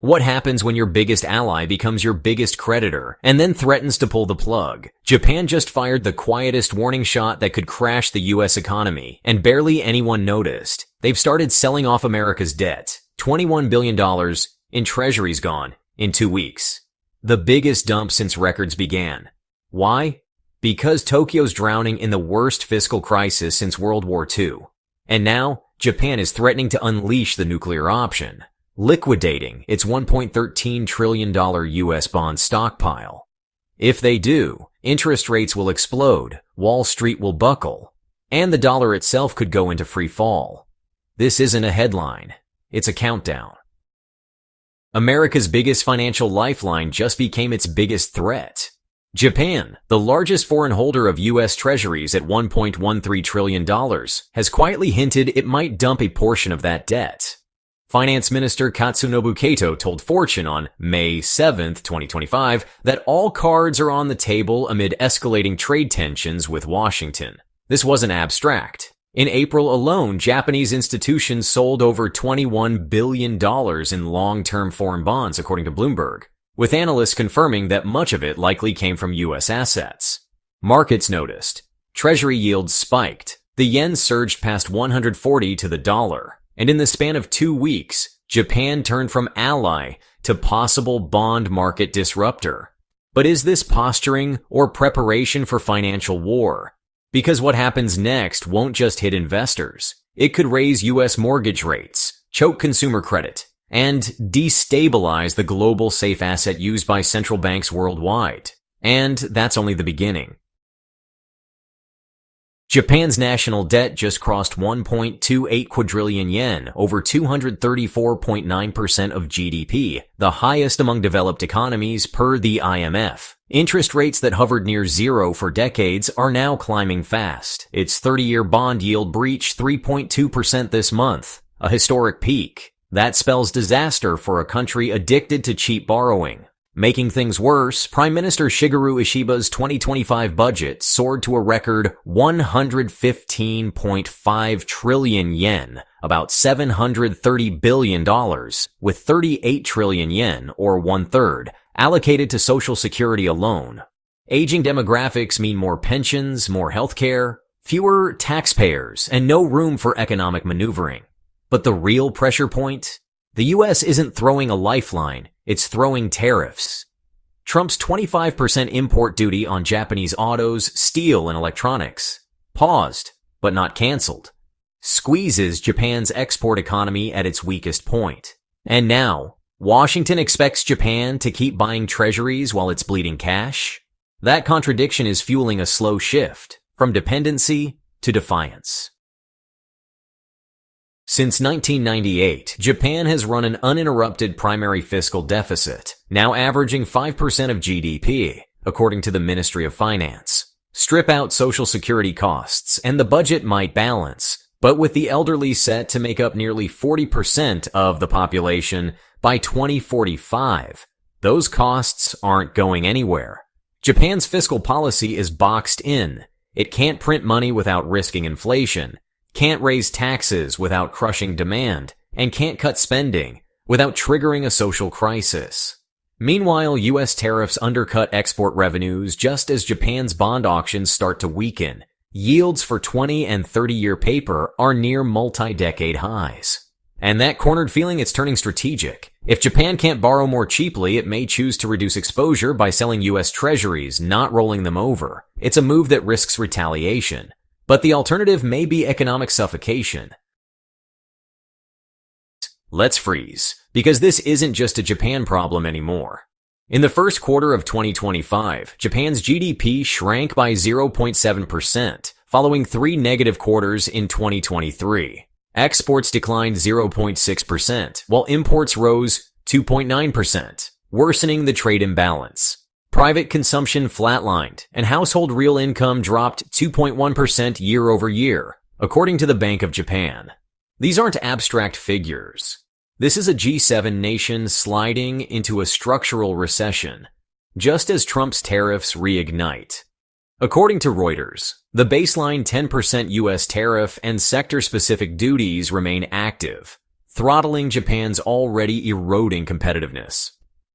What happens when your biggest ally becomes your biggest creditor and then threatens to pull the plug? Japan just fired the quietest warning shot that could crash the US economy, and barely anyone noticed. They've started selling off America's debt. $21 billion in Treasuries gone in 2 weeks. The biggest dump since records began. Why? Because Tokyo's drowning in the worst fiscal crisis since World War II. And now, Japan is threatening to unleash the nuclear option, liquidating its $1.13 trillion US bond stockpile. If they do, interest rates will explode, Wall Street will buckle, and the dollar itself could go into free fall. This isn't a headline, it's a countdown. America's biggest financial lifeline just became its biggest threat. Japan, the largest foreign holder of U.S. Treasuries at $1.13 trillion, has quietly hinted it might dump a portion of that debt. Finance Minister Katsunobu Kato told Fortune on May 7, 2025, that all cards are on the table amid escalating trade tensions with Washington. This wasn't abstract. In April alone, Japanese institutions sold over $21 billion in long-term foreign bonds, according to Bloomberg, with analysts confirming that much of it likely came from U.S. assets. Markets noticed. Treasury yields spiked. The yen surged past 140 to the dollar. And in the span of 2 weeks, Japan turned from ally to possible bond market disruptor. But is this posturing or preparation for financial war? Because what happens next won't just hit investors. It could raise U.S. mortgage rates, choke consumer credit, and destabilize the global safe asset used by central banks worldwide. And that's only the beginning. Japan's national debt just crossed 1.28 quadrillion yen, over 234.9% of GDP, the highest among developed economies per the IMF. Interest rates that hovered near zero for decades are now climbing fast. Its 30-year bond yield breached 3.2% this month, a historic peak. That spells disaster for a country addicted to cheap borrowing. Making things worse, Prime Minister Shigeru Ishiba's 2025 budget soared to a record 115.5 trillion yen, about $730 billion, with 38 trillion yen, or one-third, allocated to Social Security alone. Aging demographics mean more pensions, more healthcare, fewer taxpayers, and no room for economic maneuvering. But the real pressure point? The U.S. isn't throwing a lifeline, it's throwing tariffs. Trump's 25% import duty on Japanese autos, steel, and electronics, paused, but not canceled, squeezes Japan's export economy at its weakest point. And now, Washington expects Japan to keep buying treasuries while it's bleeding cash? That contradiction is fueling a slow shift, from dependency to defiance. Since 1998, Japan has run an uninterrupted primary fiscal deficit, now averaging 5% of GDP, according to the Ministry of Finance. Strip out Social Security costs, and the budget might balance, but with the elderly set to make up nearly 40% of the population by 2045, those costs aren't going anywhere. Japan's fiscal policy is boxed in. It can't print money without risking inflation, can't raise taxes without crushing demand, and can't cut spending without triggering a social crisis. Meanwhile, U.S. tariffs undercut export revenues just as Japan's bond auctions start to weaken. Yields for 20 and 30-year paper are near multi-decade highs. And that cornered feeling is turning strategic. If Japan can't borrow more cheaply, it may choose to reduce exposure by selling U.S. treasuries, not rolling them over. It's a move that risks retaliation. But the alternative may be economic suffocation. Let's freeze, because this isn't just a Japan problem anymore. In the first quarter of 2025, Japan's GDP shrank by 0.7%, following 3 negative quarters in 2023. Exports declined 0.6%, while imports rose 2.9%, worsening the trade imbalance. Private consumption flatlined, and household real income dropped 2.1% year over year, according to the Bank of Japan. These aren't abstract figures. This is a G7 nation sliding into a structural recession, just as Trump's tariffs reignite. According to Reuters, the baseline 10% U.S. tariff and sector-specific duties remain active. throttling Japan's already eroding competitiveness.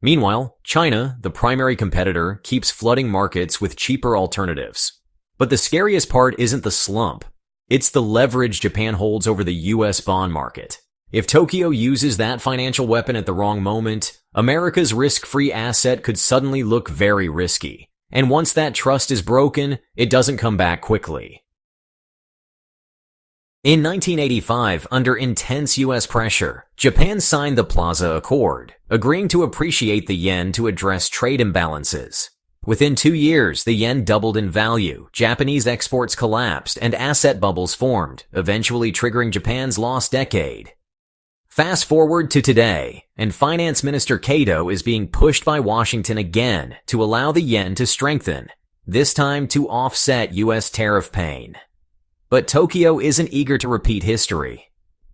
Meanwhile, China, the primary competitor, keeps flooding markets with cheaper alternatives. But the scariest part isn't the slump. It's the leverage Japan holds over the US bond market. If Tokyo uses that financial weapon at the wrong moment, America's risk-free asset could suddenly look very risky. And once that trust is broken, it doesn't come back quickly. In 1985, under intense US pressure, Japan signed the Plaza Accord, agreeing to appreciate the yen to address trade imbalances. Within 2 years, the yen doubled in value, Japanese exports collapsed, and asset bubbles formed, eventually triggering Japan's lost decade. Fast forward to today, and Finance Minister Kato is being pushed by Washington again to allow the yen to strengthen, this time to offset US tariff pain. But Tokyo isn't eager to repeat history.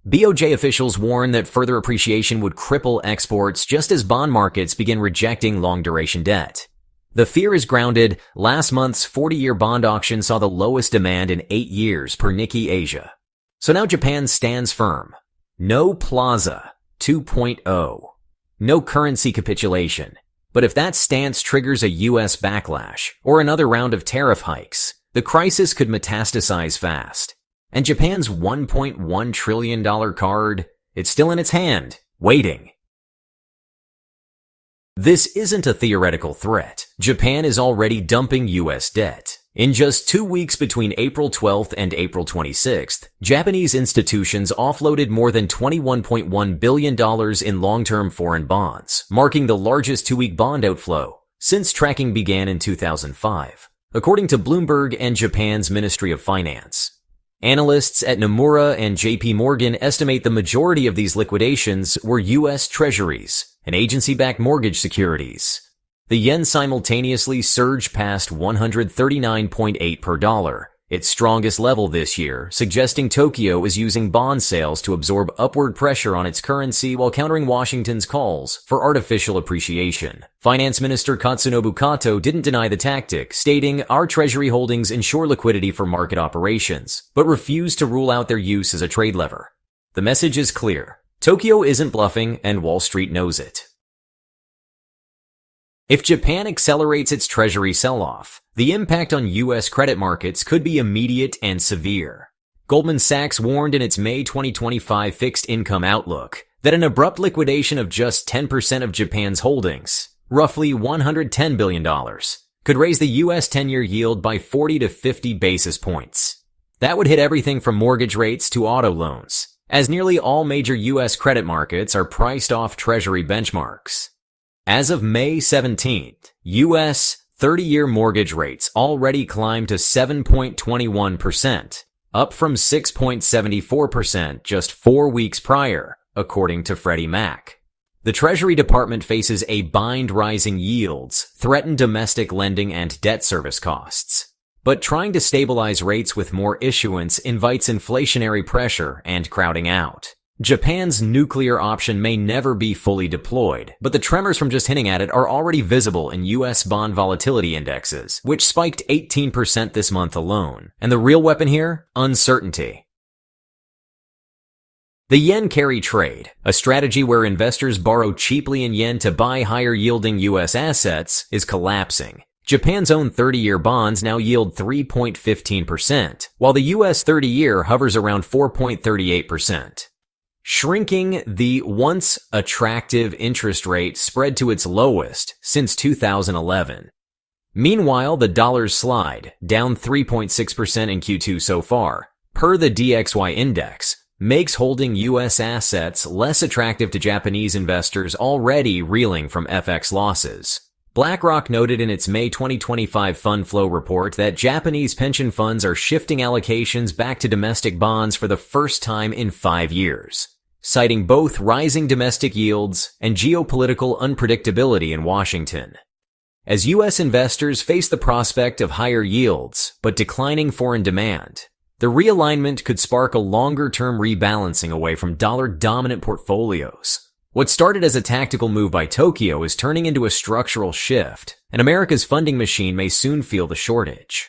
BOJ officials warn that further appreciation would cripple exports just as bond markets begin rejecting long-duration debt. The fear is grounded. Last month's 40-year bond auction saw the lowest demand in 8 years per Nikkei Asia. So now Japan stands firm. No Plaza 2.0. No currency capitulation. But if that stance triggers a US backlash or another round of tariff hikes, the crisis could metastasize fast. And Japan's $1.1 trillion card, it's still in its hand, waiting. This isn't a theoretical threat. Japan is already dumping US debt. In just 2 weeks between April 12th and April 26th, Japanese institutions offloaded more than $21.1 billion in long-term foreign bonds, marking the largest 2-week bond outflow since tracking began in 2005, according to Bloomberg and Japan's Ministry of Finance. Analysts at Nomura and JP Morgan estimate the majority of these liquidations were US Treasuries and agency-backed mortgage securities. The yen simultaneously surged past 139.8 per dollar, its strongest level this year, suggesting Tokyo is using bond sales to absorb upward pressure on its currency while countering Washington's calls for artificial appreciation. Finance Minister Katsunobu Kato didn't deny the tactic, stating, "Our treasury holdings ensure liquidity for market operations, but refused to rule out their use as a trade lever." The message is clear. Tokyo isn't bluffing, and Wall Street knows it. If Japan accelerates its treasury sell-off, the impact on US credit markets could be immediate and severe. Goldman Sachs warned in its May 2025 fixed income outlook that an abrupt liquidation of just 10% of Japan's holdings, roughly $110 billion, could raise the US 10-year yield by 40 to 50 basis points. That would hit everything from mortgage rates to auto loans, as nearly all major US credit markets are priced off treasury benchmarks. As of May 17th, U.S. 30-year mortgage rates already climbed to 7.21%, up from 6.74% just 4 weeks prior, according to Freddie Mac. The Treasury Department faces a bind. Rising yields threaten domestic lending and debt service costs. But trying to stabilize rates with more issuance invites inflationary pressure and crowding out. Japan's nuclear option may never be fully deployed, but the tremors from just hinting at it are already visible in US bond volatility indexes, which spiked 18% this month alone. And the real weapon here? Uncertainty. The yen carry trade, a strategy where investors borrow cheaply in yen to buy higher-yielding US assets, is collapsing. Japan's own 30-year bonds now yield 3.15%, while the US 30-year hovers around 4.38%. Shrinking, the once attractive interest rate spread to its lowest since 2011. Meanwhile, the dollar's slide, down 3.6% in Q2 so far, per the DXY index, makes holding US assets less attractive to Japanese investors already reeling from FX losses. BlackRock noted in its May 2025 fund flow report that Japanese pension funds are shifting allocations back to domestic bonds for the first time in 5 years, citing both rising domestic yields and geopolitical unpredictability in Washington. As U.S. investors face the prospect of higher yields but declining foreign demand, the realignment could spark a longer-term rebalancing away from dollar-dominant portfolios. What started as a tactical move by Tokyo is turning into a structural shift, and America's funding machine may soon feel the shortage.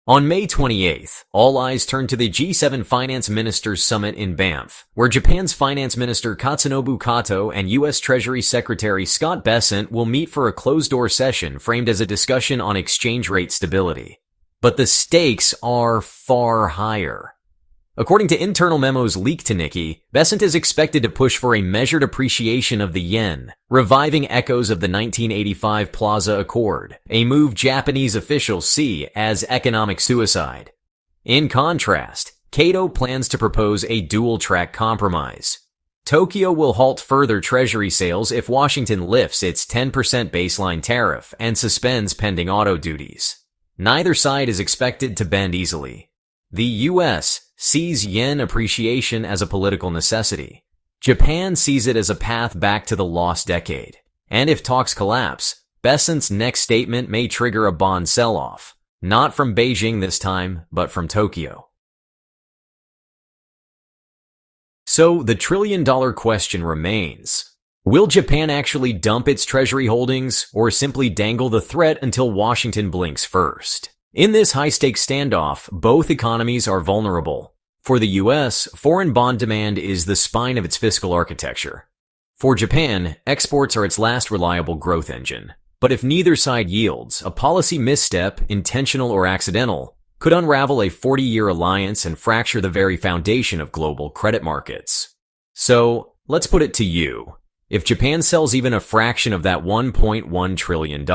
On May 28th, all eyes turned to the G7 Finance Ministers Summit in Banff, where Japan's Finance Minister Katsunobu Kato and U.S. Treasury Secretary Scott Bessent will meet for a closed-door session framed as a discussion on exchange rate stability. But the stakes are far higher. According to internal memos leaked to Nikkei, Bessent is expected to push for a measured appreciation of the yen, reviving echoes of the 1985 Plaza Accord, a move Japanese officials see as economic suicide. In contrast, Kato plans to propose a dual-track compromise. Tokyo will halt further Treasury sales if Washington lifts its 10% baseline tariff and suspends pending auto duties. Neither side is expected to bend easily. The U.S. sees yen appreciation as a political necessity. Japan sees it as a path back to the lost decade. And if talks collapse, Bessent's next statement may trigger a bond sell-off. Not from Beijing this time, but from Tokyo. So the trillion-dollar question remains. Will Japan actually dump its treasury holdings, or simply dangle the threat until Washington blinks first? In this high-stakes standoff, both economies are vulnerable. For the U.S., foreign bond demand is the spine of its fiscal architecture. For Japan, exports are its last reliable growth engine. But if neither side yields, a policy misstep, intentional or accidental, could unravel a 40-year alliance and fracture the very foundation of global credit markets. So, let's put it to you. If Japan sells even a fraction of that $1.1 trillion,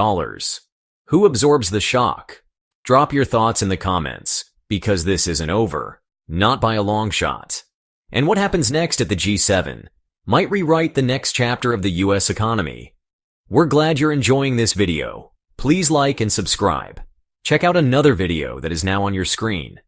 who absorbs the shock? Drop your thoughts in the comments, because this isn't over. Not by a long shot. And what happens next at the G7 might rewrite the next chapter of the US economy. We're glad you're enjoying this video. Please like and subscribe. Check out another video that is now on your screen.